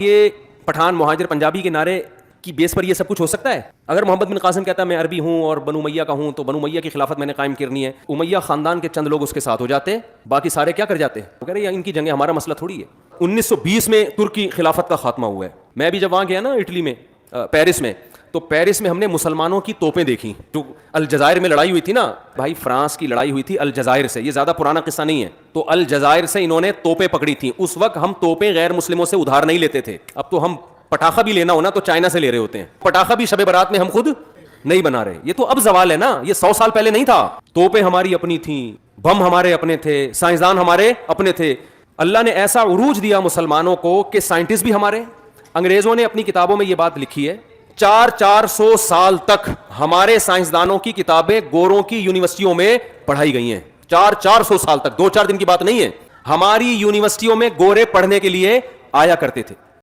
ये पठान मुहाजिर पंजाबी के नारे की बेस पर ये सब कुछ हो सकता है। अगर मोहम्मद बिन कासिम कहता है मैं अरबी हूँ और बनु उमैया का हूँ, तो बनु उमैया की खिलाफत मैंने कायम करनी है, उमैया खानदान के चंद लोग उसके साथ हो जाते हैं, बाकी सारे क्या कर जाते हैं, कह रहे हैं इनकी जंग हमारा मसला थोड़ी है। 1920 में तुर्की खिलाफत का खात्मा हुआ है। मैं भी जब वहाँ गया ना इटली में, पेरिस में, तो पेरिस में हमने मुसलमानों की तोपें देखी। जो अलजायर में लड़ाई हुई थी ना भाई, फ्रांस की लड़ाई हुई थी अलजायर से, ये ज्यादा पुराना किस्सा नहीं है। तो अलजायर से इन्होंने तोपें पकड़ी थी। उस वक्त हम तोपें गैर मुस्लिमों से उधार नहीं लेते थे। अब तो हम पटाखा भी लेना हो ना तो चाइना से ले रहे होते हैं। पटाखा भी शबे बारात में हम खुद नहीं बना रहे। ये तो अब जवाल है ना, ये 100 साल पहले नहीं था। तोपें हमारी अपनी थी, बम हमारे अपने थे, साइंसदान हमारे अपने थे। अल्लाह ने ऐसा उरूज दिया मुसलमानों को कि साइंटिस्ट भी हमारे। अंग्रेजों ने अपनी किताबों में यह बात लिखी है, 400 साल तक हमारे साइंसदानों की किताबें गोरों की यूनिवर्सिटियों में पढ़ाई गई हैं। 400 साल तक, 2-4 दिन की बात नहीं है। हमारी यूनिवर्सिटियों में गोरे पढ़ने के लिए आया करते थे।